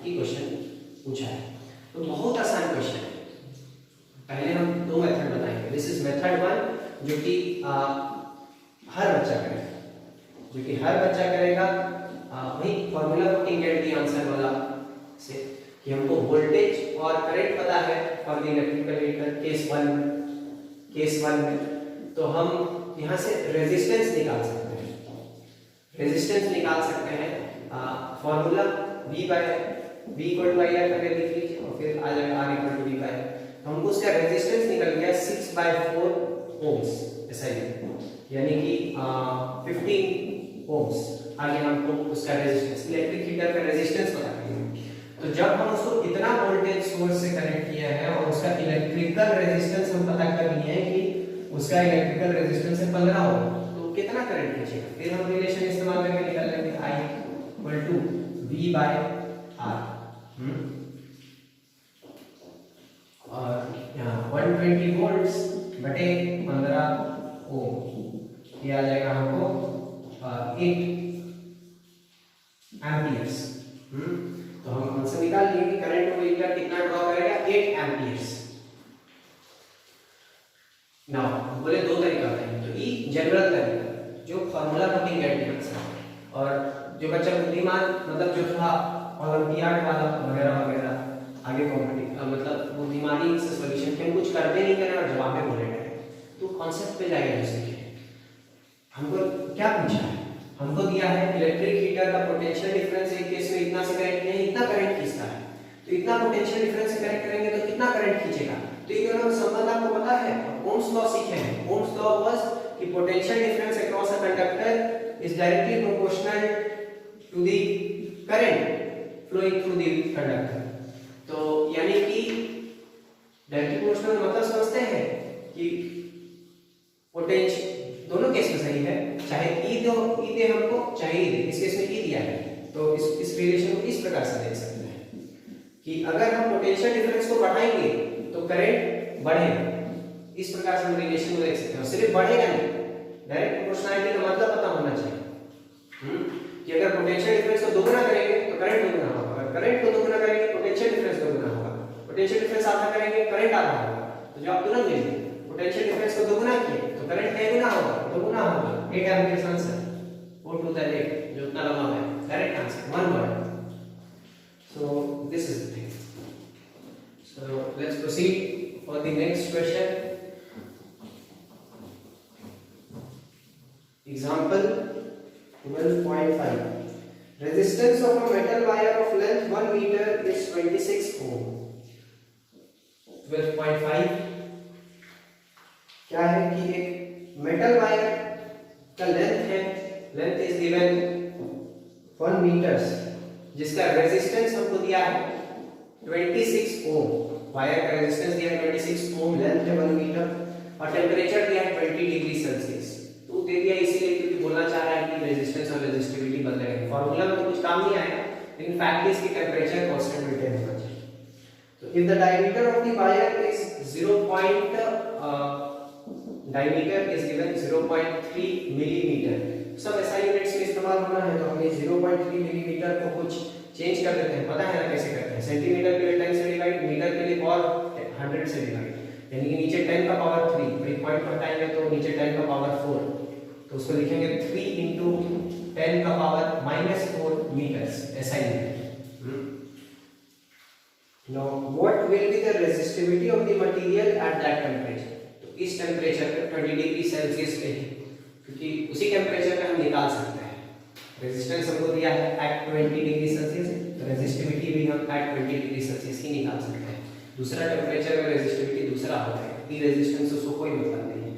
ये क्वेश्चन पूछा है, तो बहुत आसान क्वेश्चन है। पहले हम दो मेथड बताएंगे। दिस इज मेथड 1 जो कि हर बच्चा करेगा, वही formula putting get the answer वाला से कि हमको वोल्टेज और करंट पता है for the electrical heater case 1 में, तो हम यहाँ से रेजिस्टेंस निकाल सकते हैं। Formula V equal to IR करके लिख लीजिए और फिर आ जाएगा R equal to V by. तो हमको उसका रेजिस्टेंस निकल गया 6/4 ओम्स, ऐसा ही, यानी कि 15 ओम्स। आगे हमको उसका रेजिस्टेंस, इलेक्ट्रिक हीटर का रेजिस्टेंस पता करना है। तो जब हम उसको इतना वोल्टेज सोर्स से कनेक्ट किया है और उसका इलेक्ट्रिकल रेजिस्टेंस हम पता कर लिए हैं कि उसका इलेक्ट्रिकल रेजिस्टेंस है 15 ओम, तो कितना करंट खींचेगा, फिर हम रिलेशन इस्तेमाल करके निकाल लेंगे I equal to V by R। और यहाँ 120 वोल्ट्स बटे 15 ओम, ये आ जाएगा हमको 8 एम्पियर्स। तो हम आंसर निकाल लिए कि करंट वो हीटर कितना ड्रॉ करेगा, 8 एम्पियर्स। नाउ बोले दो तरीका बताएंगे, तो ये जनरल तरीका जो फॉर्मूला पुटिंग गेट आंसर, और जो बच्चा बुद्धिमान मतलब जो था ओलंपियाड वाला वगैरह आगे कॉम्पिटिटिव मतलब बुद्धिमानी से सॉल्यूशन के कुछ करते नहीं करें और जवाब में बोले रहे, तो कॉन्सेप्ट पे जाएगा। जैसे कि हमको क्या पूछा है, हमको दिया है इलेक्ट्रिक हीटर का पोटेंशियल डिफरेंस एक केस में इतना से कनेक्ट किया है, इतना करंट खींचता है, तो इतना पोटेंशियल डिफरेंस से कनेक्ट करेंगे तो कितना करंट खींचेगा। तो ये दोनों संबंध आपको पता है, कौन ओम्स लॉ सीखे हैं। ओम्स लॉ वाज कि potential difference across a conductor is directly proportional to the current flowing through the conductor. तो यानी कि डायरेक्टली प्रोपोर्शनल मतलब समझते हैं कि पोटेंशियल दोनों केस में सही है, चाहे ई दे हमको, चाहे ई दे, इस केस में ई दिया है तो इस रिलेशन को इस प्रकार से देख सकते हैं कि अगर हम पोटेंशियल डिफरेंस को बढ़ाएंगे तो करंट बढ़ेगा। इस प्रकार से हम रिलेशन को देख सकते हैं। सिर्फ बढ़ेगा नहीं, डायरेक्ट प्रोपोर्शनलिटी का मतलब पता होना चाहिए कि अगर पोटेंशियल डिफरेंस को दोगुना करेंगे तो करंट दोगुना होगा, अगर करंट को दोगुना करेंगे पोटेंशियल डिफरेंस दोगुना होगा, पोटेंशियल डिफरेंस आधा करेंगे करंट आधा होगा। तो जब आप तुरंत लेंगे पोटेंशियल डिफरेंस को दोगुना किए तो करंट क्या गुना होगा, दोगुना होगा। 8 एम्पीयर आंसर 4 to the 8 जो उतना लंबा है, correct answer, one word. So this is the thing. So let's proceed for the next question. Example 12.5. Resistance of a metal wire of length 1 meter is 26 ohm. 12.5 क्या है कि एक metal wire का length है, लेंथ इज गिवन 1 मीटर, जिसका resistance हमको दिया है 26 ओम। वायर का रेजिस्टेंस दिया है 26 ओम, लेंथ है 1 मीटर और टेम्परेचर दिया है 20 डिग्री सेल्सियस। तो दे दिया इसीलिए क्योंकि बोलना चाह रहा है कि रेजिस्टेंस और रेजिस्टिविटी बदलेगा। फार्मूला में तो कुछ काम नहीं आएगा, लेकिन फैक्ट इज कि टेम्परेचर कांस्टेंट मेंटेन होना चाहिए। तो if the diameter of the wire is 0.3 millimetre, सब ऐसा यूनिट्स में इस्तेमाल होना है तो हमें 0.3 मिलीमीटर को कुछ चेंज कर देते हैं। पता है ना कैसे करते हैं? सेंटीमीटर के लिए 10 से डिवाइड, मीटर के लिए और 100 से डिवाइड, यानी कि नीचे 10 का पावर 3, तो एक पॉइंट पर टाइम है तो नीचे 10 का पावर 4, तो उसको लिखेंगे 3 into 10 का पावर -4 मीटर्स, ऐसा ही है। Now what will be the resistivity of the material at that temperature? तो इस टेम्परेचर पे 20 डिग्री सेल्सियस पे ही, क्योंकि उसी टेम्परेचर पे हम निकाल सकते हैं। रेजिस्टेंस हमको दिया है at 20 डिग्री सेल्सियस, तो रेजिस्टिविटी भी हम at 20 डिग्री सेल्सियस ही निकाल सकते हैं। दूसरा टेम्परेचर में रेजिस्टिविटी दूसरा होता है, ई रेजिस्टेंस उसको कोई मतलब नहीं है।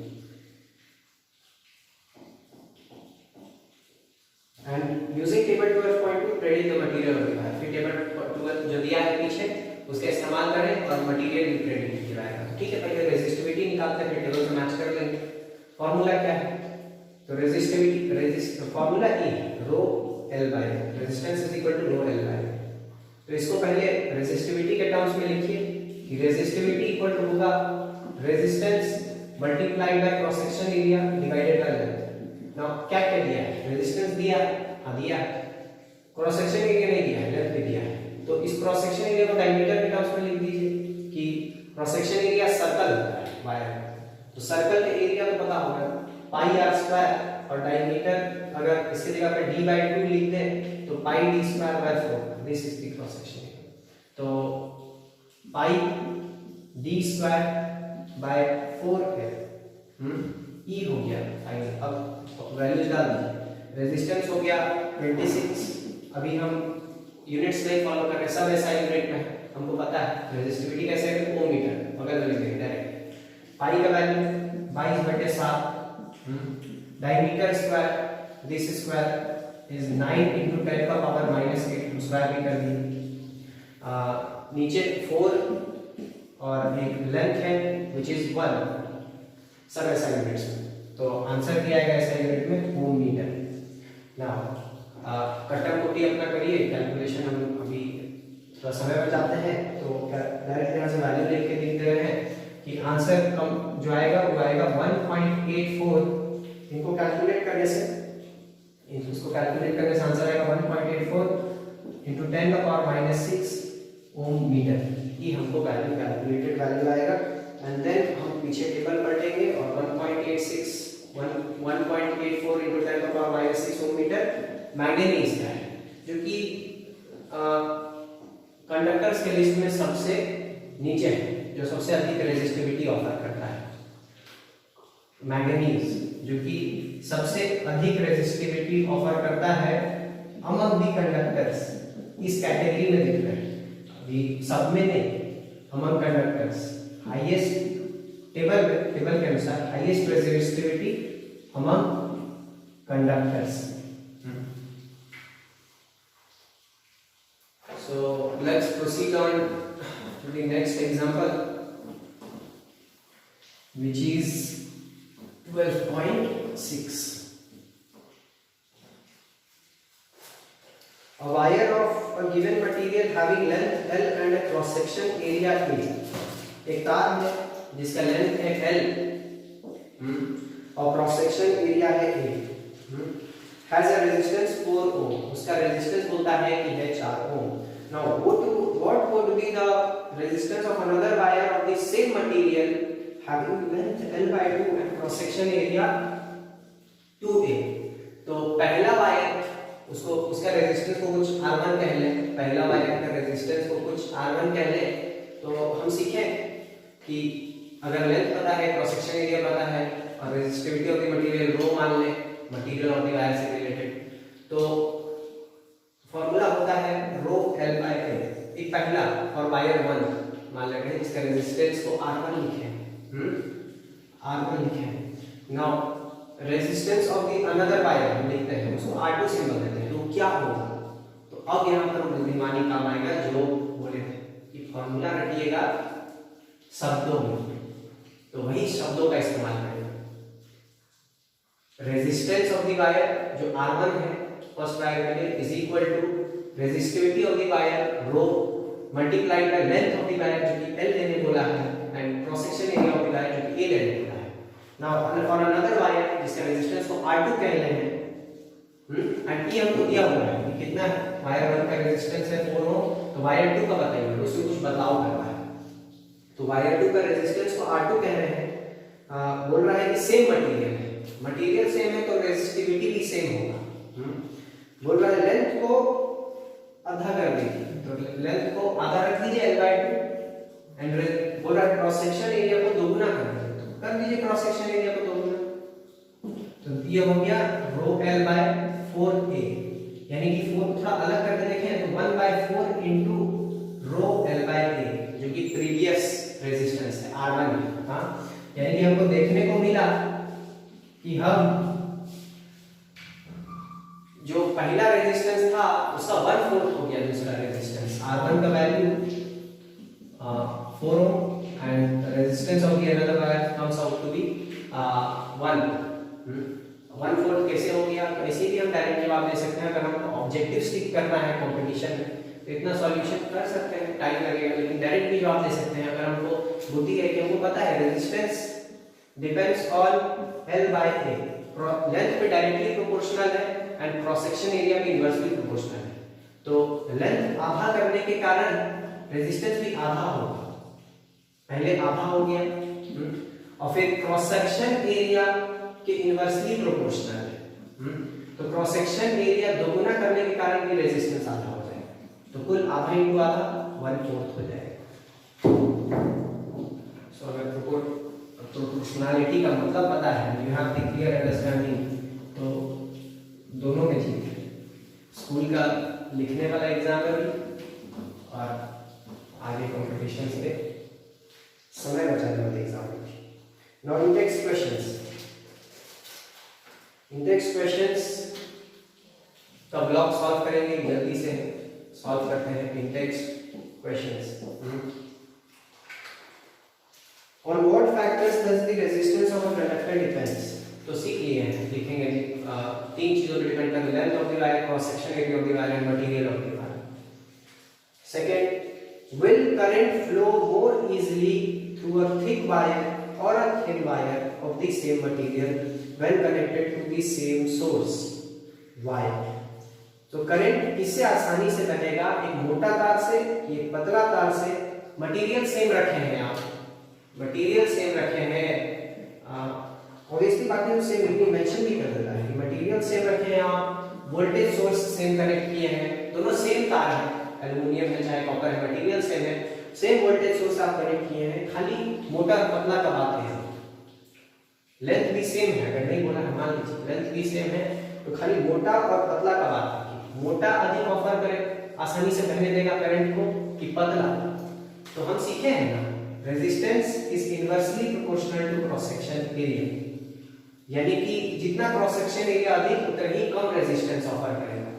And using table 12.2 predict the material of the wire. फिर टेबल 12 जो दिया है पीछे उसका इस्तेमाल करें और मटेरियल भी प्रेडिक्ट किया जाएगा। ठीक है, पहले रेजिस्टिविटी निकालते हैं फिर टेबल से मैच कर लेंगे। फार्मूला क्या है? तो resistivity formula E rho L by resistance is equal to rho L by. तो इसको पहले रेजिस्टिविटी के टर्म्स में लिखिए कि रेजिस्टिविटी इक्वल टू होगा resistance multiplied by cross section area divided by length. Now क्या क्या दिया है? रेजिस्टेंस दिया, हां दिया, क्रॉस सेक्शन एरिया नहीं दिया है, लेंथ भी दिया है। तो इस क्रॉस सेक्शन एरिया को डायमीटर के टर्म्स में लिख दीजिए कि cross section area circle wire, तो सर्कल का एरिया तो पता होगा पाई आर स्क्वायर, और डायमीटर अगर इसकी जगह पे d/2 लिख दें तो पाई d square by 4, this is the cross section area. तो पाई d स्क्वायर बाय 4 है, ई हो गया फाइनल। अब वैल्यूज डाल दीजिए। रेजिस्टेंस हो गया 26, अभी हम यूनिट्स नहीं फॉलो कर रहे, सब ऐसा यूनिट में है, हमको पता है। रेजिस्टिविटी कैसे है? ओम मीटर, बगल में लिख देंगे डायरेक्ट। पाई का value 22/7, diameter square this square is 9 into 10 का पावर -8, स्क्वायर भी कर दिए। नीचे 4 और एक लेंथ है व्हिच इज 1, सब ऐसा यूनिट्स में, तो आंसर दिया गया ऐसा यूनिट में ओम मीटर। नाउ कट्टर पुट्टी अपना करिए, कैलकुलेशन हम अभी थोड़ा समय बचाते हैं तो डायरेक्ट यहाँ से वैल्यू लेके लिख दे रहे हैं कि आंसर कम जो आएगा वो आएगा 1.84। इनको कैलकुलेट करने से, इसको कैलकुलेट करने से आंसर आएगा 1.84 into 10 का पावर -6 ओम मीटर। ये हमको वैल्यू कैलकुलेटेड वैल्यू आएगा। एंड देन हम पीछे टेबल पलटेंगे और 1.84 into 10 का पावर -6 ओम मीटर मैंगनीज का है, जो कि कंडक्टर्स के लिस्ट में सबसे नीचे है, जो सबसे अधिक रेजिस्टिविटी ऑफर करता है। मैंगनीज जो कि सबसे अधिक रेजिस्टिविटी ऑफर करता है अमंग दी कंडक्टर्स, इस कैटेगरी में दिख रहा है। अभी सब में नहीं, अमंग कंडक्टर्स हाईएस्ट टेबल के अनुसार highest resistivity among conductors. So let's proceed on to the next example, which is 12.6. A wire of a given material having length L and a cross section area A. एक तार है जिसका length है L और cross section area है A. Has a resistance 4 ohm. उसका resistance बोलता है कि है 4 ohm. Now what would be the resistance of another wire of the same material having length L by 2 and cross section area 2A. तो पहला wire उसको उसका रेजिस्टेंस को कुछ R1 कह लें, पहला वायर का रेजिस्टेंस को कुछ R1 कह लें. तो हम सीखें कि अगर लेंथ पता है, क्रॉस सेक्शन एरिया पता है और रेजिस्टिविटी ऑफ द मटेरियल रो मान लें, मटेरियल ऑफ द वायर से रिलेटेड, तो फॉर्मूला होता है रो L by A. एक पहला और वायर 1 मान लेते हैं, इसका रेजिस्टेंस को R1 लिखें, R1 लिखें. Now resistance of the another wire हम लिखते हैं, उसको R2 सिंबल देते हैं. तो क्या होगा? तो अब यहाँ पर बुद्धिमानी काम आएगा, जो बोले थे कि फॉर्मूला रटिएगा शब्दों में, तो वही शब्दों का इस्तेमाल करेंगे. रेजिस्टेंस ऑफ द वायर जो R1 है फर्स्ट वायर के लिए is equal to resistivity of the wire rho multiplied by length of the wire जो कि L लेने बोला है and cross section area of the wire जो कि A लेने बोला है. नाउ फॉर अनदर वायर जिसका रेजिस्टेंस को R2 कह रहे हैं एंड ये हमको दिया हुआ है कि कितना है. वायर 1 का रेजिस्टेंस है 4 ओम, तो वायर 2 का बताइए, उसमें कुछ बदलाव करना है. तो वायर 2 का रेजिस्टेंस को R2 कह रहे हैं. बोल रहा है कि सेम मटेरियल है, मटेरियल सेम है तो रेजिस्टिविटी भी सेम होगा. बोल रहा है लेंथ को आधा कर दीजिए, तो लेंथ को आधा रख दीजिए L by 2 एंड बोल रहा है क्रॉस सेक्शन एरिया को दोगुना कर दीजिए, तो कर दीजिए क्रॉस सेक्शन एरिया को दोगुना. तो ये हो गया रो L by 4A, यानी कि 4 थोड़ा अलग करके देखें तो 1 by 4 into row L by A जो कि प्रीवियस रेजिस्टेंस है R1. हाँ, यानी कि हमको देखने को मिला कि हम जो पहला रेजिस्टेंस था उसका 1/4 हो गया दूसरा रेजिस्टेंस. R1 का value 4 ohm and resistance of the another wire comes out to be 1/4 कैसे हो गया? तो ऐसे भी हम डायरेक्ट जवाब दे सकते हैं. अगर हमको ऑब्जेक्टिव स्टिक करना है कंपटीशन में तो इतना सॉल्यूशन कर सकते हैं, टाइम लगेगा, लेकिन डायरेक्ट भी जवाब दे सकते हैं. अगर हमको बुद्धि है कि हमको पता है resistance depends on L by A, length पे डायरेक्टली प्रोपोर्शनल है एंड क्रॉस सेक्शन एरिया भी इनवर्सली प्रोपोर्शनल है. तो लेंथ आधा करने के कारण रेजिस्टेंस भी आधा होगा. पहले आधा हो गया और फिर क्रॉस सेक्शन एरिया के इनवर्सली प्रोपोर्शनल है. तो क्रॉस सेक्शन एरिया दोगुना करने के कारण भी रेजिस्टेंस आधा हो जाएगा. तो कुल आधा इंटू आधा 1/4 हो जाएगा. सो अगर प्रोपोर्शनलिटी का मतलब पता है, you have the clear understanding, तो दोनों में ठीक है. स्कूल का लिखने वाला एग्जाम है भी और आगे कॉम्पिटिशन से समय बचाने वाले एग्जाम में. Now index questions. Index questions का ब्लॉक सॉल्व करेंगे, जल्दी से सॉल्व करते हैं index questions. On what factors does the resistance of a conductor depends? तो सीख लिए हैं, लिखेंगे 3 चीजों पर डिपेंड करता है. Length of the wire, cross section area of the wire and material of the wire. Second, will current flow more easily through a thick wire or a thin wire of the same material when connected to the same source? Why? तो current किससे आसानी से बहेगा, एक मोटा तार से, एक पतला तार से. मटेरियल सेम रखे हैं आप, मटेरियल सेम रखे हैं, और इसकी बातें तो सेम लिखनी मेंशन भी कर देता है कि मटेरियल सेम रखे हैं आप, वोल्टेज सोर्स सेम कनेक्ट किए हैं, दोनों सेम तार है, एल्युमिनियम है चाहे कॉपर है, मटेरियल सेम है, सेम वोल्टेज सोर्स आप कनेक्ट किए हैं. खाली मोटा और पतला का बात है, लेंथ भी सेम है. अगर नहीं बोला मान लीजिए लेंथ भी सेम है तो खाली मोटा और पतला का बात है. मोटा अधिक ऑफर करे, आसानी से बहने देगा करंट को, कि पतला. तो हम सीखे हैं ना, resistance is inversely proportional cross section area, यानी कि जितना क्रॉस सेक्शन एरिया अधिक उतना ही कम रेजिस्टेंस ऑफर करेगा,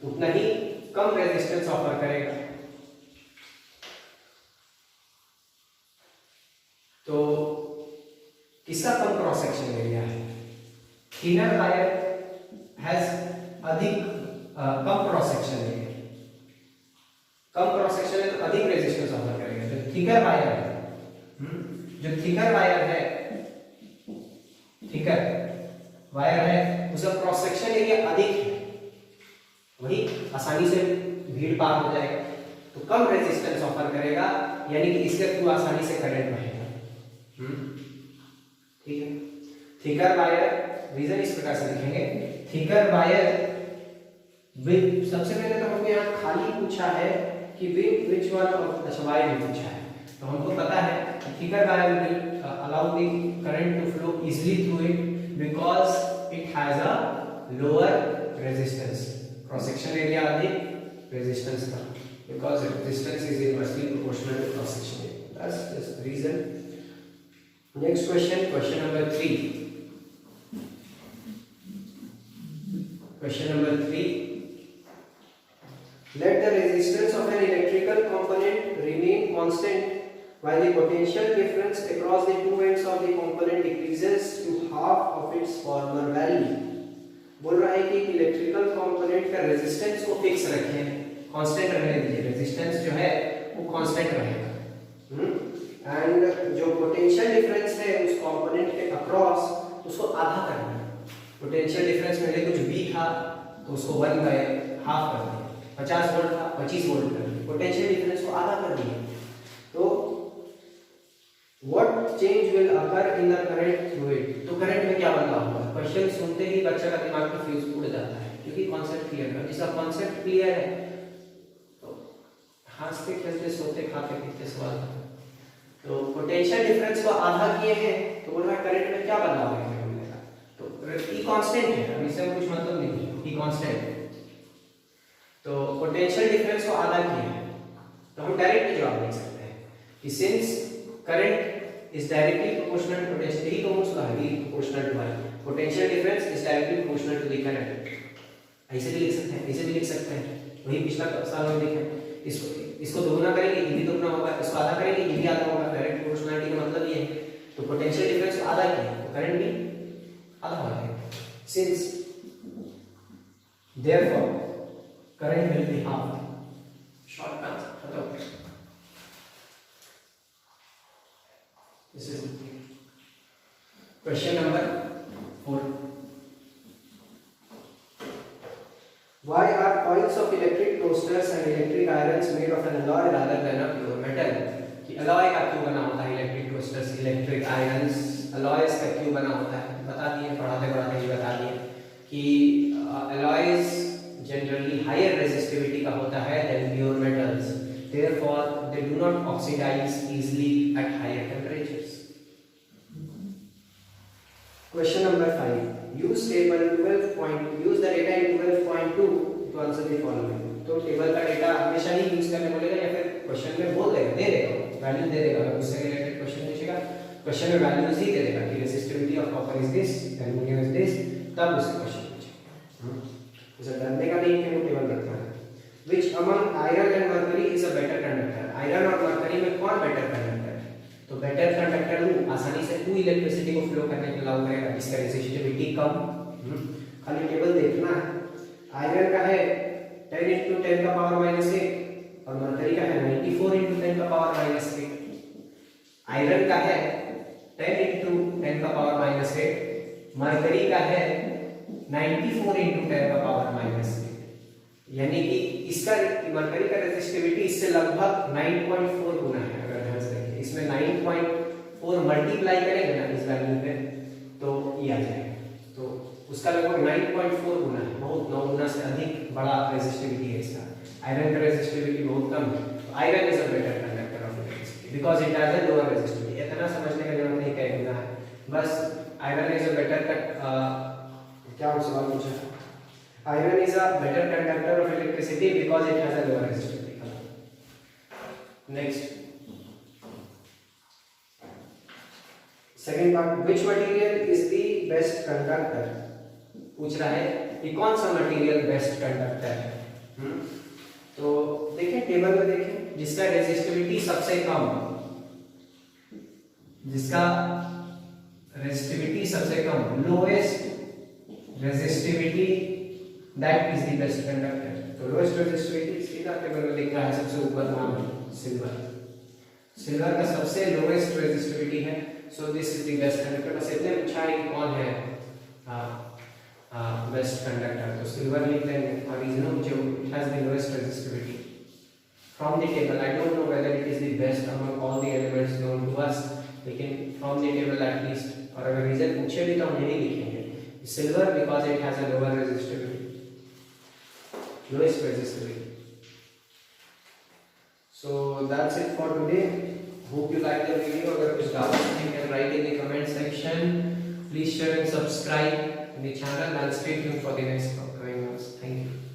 उतना ही कम रेजिस्टेंस ऑफर करेगा। तो किसका कम क्रॉस सेक्शन एरिया है? थिनर वायर हैज अधिक कम क्रॉस सेक्शन एरिया, कम क्रॉस सेक्शन है तो अधिक रेजिस्टेंस ऑफर करेगा। जो थिकर वायर है, जो थिकर वायर है, थिकर वायर है उसका क्रॉस सेक्शन एरिया अधिक है, वही आसानी से भीड़ पार हो जाएगा, तो कम रेजिस्टेंस ऑफर करेगा, यानी कि इसके थ्रू आसानी से करंट बहेगा। ठीक है, थिकर वायर रीजन इस प्रकार से लिखेंगे, थिकर वायर विद, सबसे पहले तो हमको यहाँ खाली पूछा है कि विद विच वन ऑफ, अच्छा वायर भी पूछा है, तो हमको पता है कि thicker wire will allow the current to flow easily through it because it has a lower resistance, cross section area अधिक, resistance come, because resistance is inversely proportional to cross section area. That's the reason. Next question, question number 3. Question number 3. Let the resistance of an electrical component remain constant while the potential difference across the two ends of the component decreases to half of its former value. बोल रहा है कि electrical component का resistance को fix रखें, constant रहने दीजिए, resistance जो है वो कांस्टेंट रहेगा, एंड जो पोटेंशियल डिफरेंस है उस कंपोनेंट के अक्रॉस उसको आधा करना है। पोटेंशियल डिफरेंस पहले कुछ V था तो उसको 1/2 कर दिया, 50 वोल्ट था 25 वोल्ट कर दिया, पोटेंशियल डिफरेंस को आधा कर दिया। तो What change will occur in the current through it? तो करंट में क्या बदलाव होगा? क्वेश्चन सुनते ही बच्चा का दिमाग में फ्यूज उड़ जाता है, क्योंकि कॉन्सेप्ट क्लियर है। जिसका कॉन्सेप्ट क्लियर है तो हंसते खेलते सोते खाते पीते सवाल। तो पोटेंशियल डिफरेंस को आधा किए हैं तो बोल रहा है करंट में क्या बदलाव है? तो E कांस्टेंट है, अब इससे कुछ मतलब नहीं है, E कांस्टेंट। तो पोटेंशियल डिफरेंस को आधा किए हैं तो हम डायरेक्ट जवाब दे सकते हैं कि since current is directly proportional to potential, यही तो उसका है, proportional to I, potential difference is directly proportional to the current। ऐसे भी लिख सकते हैं, ऐसे भी लिख सकते हैं, वही पिछला साल में देखा। इसको दोगुना करेंगे ये भी दोगुना होगा, इसको आधा करेंगे ये भी आधा होगा। डायरेक्ट प्रोपोर्शनलिटी का मतलब ये है, तो पोटेंशियल डिफरेंस को आधा किया तो करंट भी आधा हो जाएगा। Since therefore current will be half, short answer खत्म। This is question number 4. Why are coils of electric toasters and electric irons made of an alloy rather than a pure metal? कि alloy का क्यों बना होता है electric toasters, electric irons, alloys का क्यों बना होता है? बता दिए, पढ़ाते पढ़ाते ही बता दिए कि alloys generally higher resistivity का होता है than pure metals. Therefore, they do not oxidize easily at higher temperatures. Question number 5. Use table 12. Use the data in 12.2 to answer the following. तो टेबल का डेटा हमेशा ही यूज करने बोलेगा या फिर क्वेश्चन में बोल देगा, दे देगा, वैल्यू दे देगा। अगर उससे रिलेटेड क्वेश्चन पूछेगा, क्वेश्चन में वैल्यूज ही दे देगा कि resistivity of copper is this, aluminium is this, तब उससे क्वेश्चन पूछेगा। उसे डरने का नहीं है, वो टेबल रखना है। Which among iron and mercury is a better conductor? Iron और मरकरी में कौन बेटर कंडक्टर है? तो बेटर कंडक्टर वो आसानी से टू इलेक्ट्रिसिटी को फ्लो करने के अलाउ करेगा, जिसका रेजिस्टिविटी कम। खाली टेबल देखना है। आयरन का है 10 × 10 का पावर -8 और मरकरी का है 94 × 10 का पावर -8। आयरन का है 10 × 10 का पावर -8, मरकरी का है 94 × 10 का पावर -8। यानी कि इसका मरकरी का रेजिस्टिविटी इससे लगभग 9.4 गुना है। अगर ध्यान से देखिए, इसमें 9.4 मल्टीप्लाई करेंगे ना इस वैल्यू पे तो ये आ जाएगा, तो उसका लगभग 9.4 गुना है, बहुत 9 गुना से अधिक बड़ा रेजिस्टिविटी है इसका। आयरन का रेजिस्टिविटी बहुत कम है, तो iron is a better conductor of electricity because it has a lower resistivity. इतना समझने का जरूरत नहीं क्या गुना है, बस आयरन इज अ बेटर क्या सवाल पूछा? Iron is a better conductor of electricity because it has a lower resistivity. Next, second part, which material is the best conductor, पूछ रहा है कि कौन सा मटेरियल बेस्ट कंडक्टर है। तो देखिए टेबल में देखें, जिसका रेजिस्टिविटी सबसे कम, जिसका रेजिस्टिविटी सबसे कम, lowest resistivity, that is the best conductor. तो लोएस्ट रेजिस्टिविटी सीधा टेबल में लिखा है, सबसे ऊपर नाम है सिल्वर। सिल्वर का सबसे लोएस्ट रेजिस्टिविटी है, सो this is the best conductor. बस इतने पूछा है कि कौन है बेस्ट कंडक्टर, तो सिल्वर लिख देंगे। और इग्नो जो has the lowest resistivity from the table, I don't know whether it is the best among all the elements known to us, लेकिन from the table at least. और अगर रीजन पूछे भी तो हम यही लिखेंगे, silver because it has a lower resistivity, lowest resistivity. So that's it for today. Hope you like the video. अगर कुछ doubts हैं, you can write in the comment section. Please share and subscribe in the channel and stay tuned for the next upcoming ones. Thank you.